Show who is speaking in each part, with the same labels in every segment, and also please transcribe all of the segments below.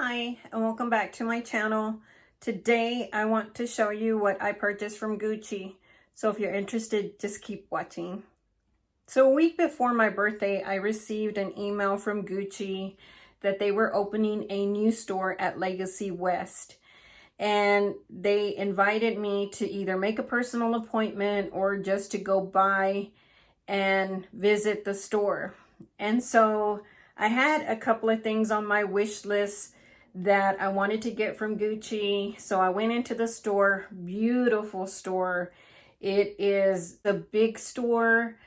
Speaker 1: Hi, and welcome back to my channel. Today, I want to show you what I purchased from Gucci. So if you're interested, just keep watching. So a week before my birthday, I received an email from Gucci that they were opening a new store at Legacy West. And they invited me to either make a personal appointment or just to go by and visit the store. And so I had a couple of things on my wish list that I wanted to get from Gucci. So I went into the store, beautiful store. It is a big store.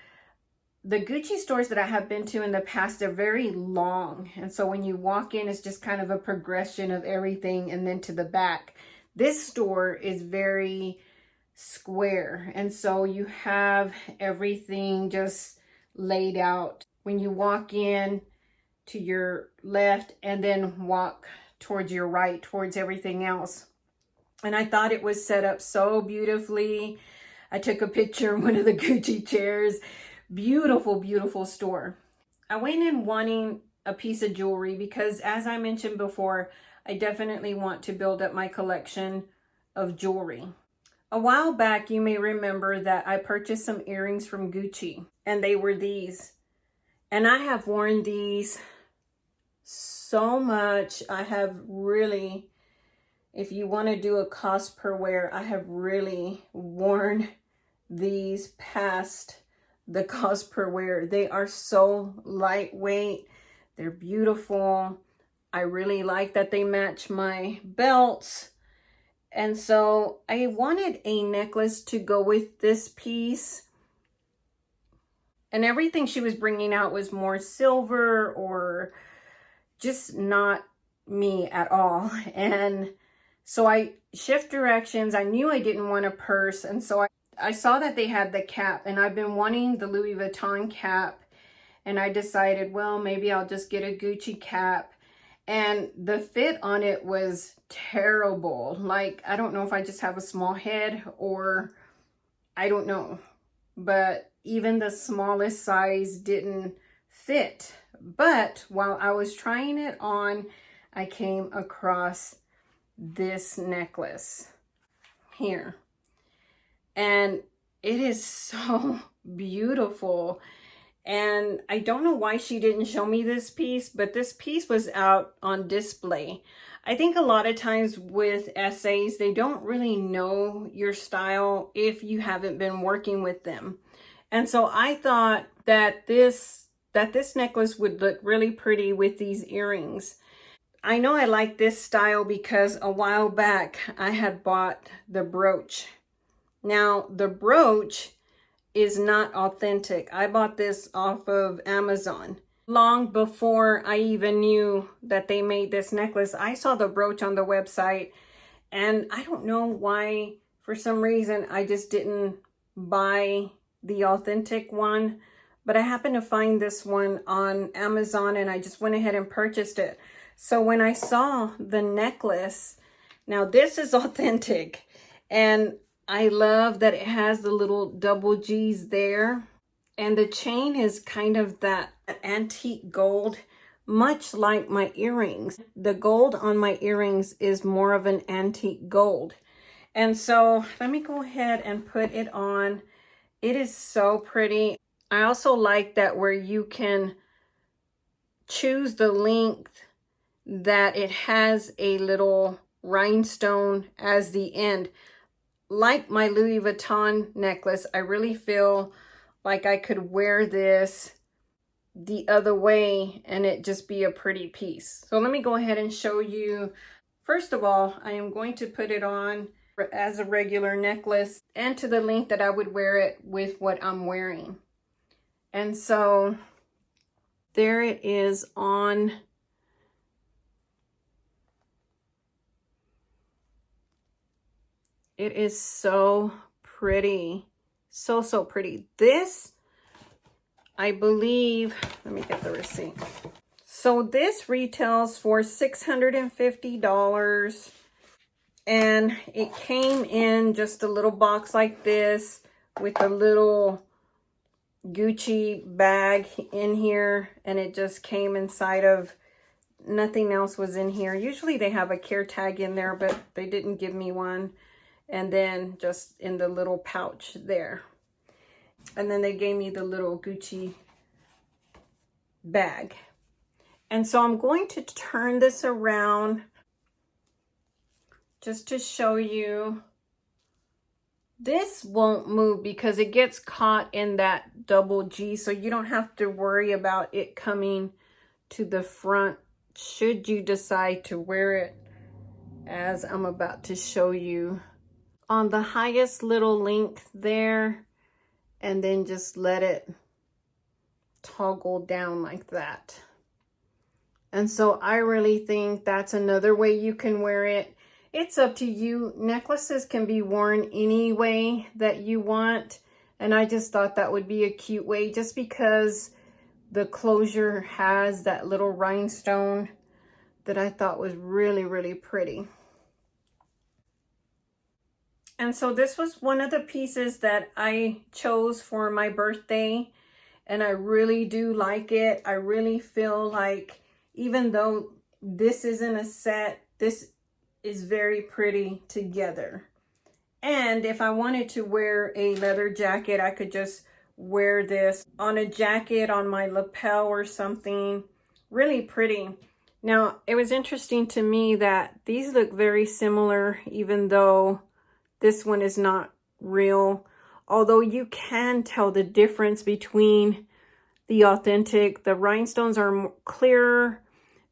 Speaker 1: The Gucci stores that I have been to in the past, they're very long. And so when you walk in, it's just kind of a progression of everything and then to the back. This store is very square. And so you have everything just laid out. When you walk in, to your left and then walk towards your right, towards everything else. And I thought it was set up so beautifully. I took a picture of one of the Gucci chairs. Beautiful, beautiful store. I went in wanting a piece of jewelry because, as I mentioned before, I definitely want to build up my collection of jewelry. A while back, you may remember that I purchased some earrings from Gucci, and they were these. And I have worn these so much. I have really, if you want to do a cost per wear, I have really worn these past the cost per wear. They are so lightweight. They're beautiful. I really like that they match my belts. And so I wanted a necklace to go with this piece. And everything she was bringing out was more silver or just not me at all. And so I shift directions. I knew I didn't want a purse. And so I saw that they had the cap, and I've been wanting the Louis Vuitton cap. And I decided, well, maybe I'll just get a Gucci cap. And the fit on it was terrible. Like, I don't know if I just have a small head or I don't know. But even the smallest size didn't fit. But while I was trying it on, I came across this necklace here. And it is so beautiful. And I don't know why she didn't show me this piece, but this piece was out on display. I think a lot of times with essays, they don't really know your style if you haven't been working with them. And so I thought that this necklace would look really pretty with these earrings. I know I like this style because a while back I had bought the brooch. Now the brooch is not authentic. I bought this off of Amazon. Long before I even knew that they made this necklace, I saw the brooch on the website, and I don't know why, for some reason, I just didn't buy the authentic one. But I happened to find this one on Amazon, and I just went ahead and purchased it. So when I saw the necklace, now this is authentic, and I love that it has the little double G's there. And the chain is kind of that antique gold, much like my earrings. The gold on my earrings is more of an antique gold. And so let me go ahead and put it on. It is so pretty. I also like that where you can choose the length that it has a little rhinestone as the end. Like my Louis Vuitton necklace, I really feel like I could wear this the other way and it just be a pretty piece. So let me go ahead and show you. First of all, I am going to put it on as a regular necklace and to the length that I would wear it with what I'm wearing. And so there it is on. It is so pretty. So, so pretty. This, I believe, let me get the receipt. So this retails for $650. And it came in just a little box like this with a little Gucci bag in here. And it just came inside of nothing else was in here. Usually they have a care tag in there, but they didn't give me one. And then just in the little pouch there. And then they gave me the little Gucci bag. And so I'm going to turn this around just to show you. This won't move because it gets caught in that double G, so you don't have to worry about it coming to the front should you decide to wear it, as I'm about to show you. On the highest little length there, and then just let it toggle down like that. And so I really think that's another way you can wear it. It's up to you. Necklaces can be worn any way that you want. And I just thought that would be a cute way, just because the closure has that little rhinestone that I thought was really, really pretty. And so this was one of the pieces that I chose for my birthday. And I really do like it. I really feel like even though this isn't a set, this is very pretty together. And if I wanted to wear a leather jacket, I could just wear this on a jacket on my lapel or something. Really pretty. Now, it was interesting to me that these look very similar, even though this one is not real. Although you can tell the difference between the authentic. The rhinestones are clearer.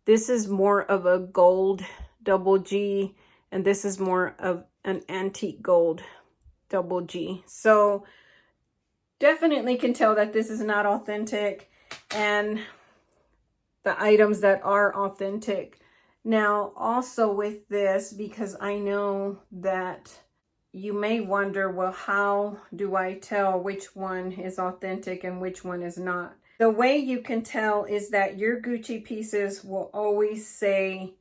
Speaker 1: This is more of a gold double G, and this is more of an antique gold double G. So definitely can tell that this is not authentic, and the items that are authentic. Now also with this, because I know that you may wonder, well, how do I tell which one is authentic and which one is not? The way you can tell is that your Gucci pieces will always say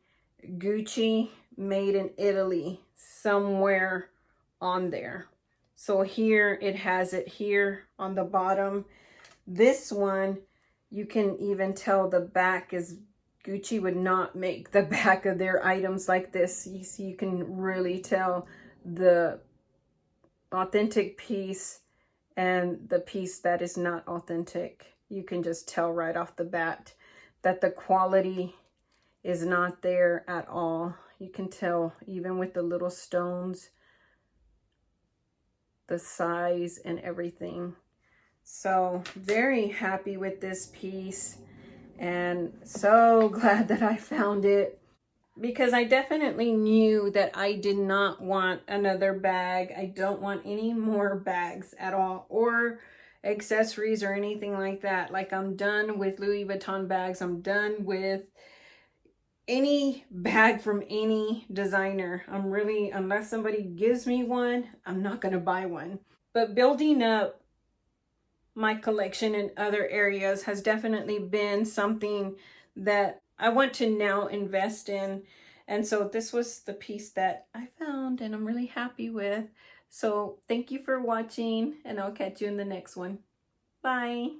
Speaker 1: Gucci made in Italy somewhere on there. So here it has it here on the bottom. This one, you can even tell the back is Gucci would not make the back of their items like this. You see, you can really tell the authentic piece and the piece that is not authentic. You can just tell right off the bat that the quality is not there at all. You can tell even with the little stones, the size and everything. So very happy with this piece, and so glad that I found it, because I definitely knew that I did not want another bag. I don't want any more bags at all, or accessories or anything like that. Like, I'm done with Louis Vuitton bags. I'm done with any bag from any designer. I'm really, unless somebody gives me one, I'm not going to buy one. But building up my collection in other areas has definitely been something that I want to now invest in. And so this was the piece that I found and I'm really happy with. So thank you for watching, and I'll catch you in the next one. Bye.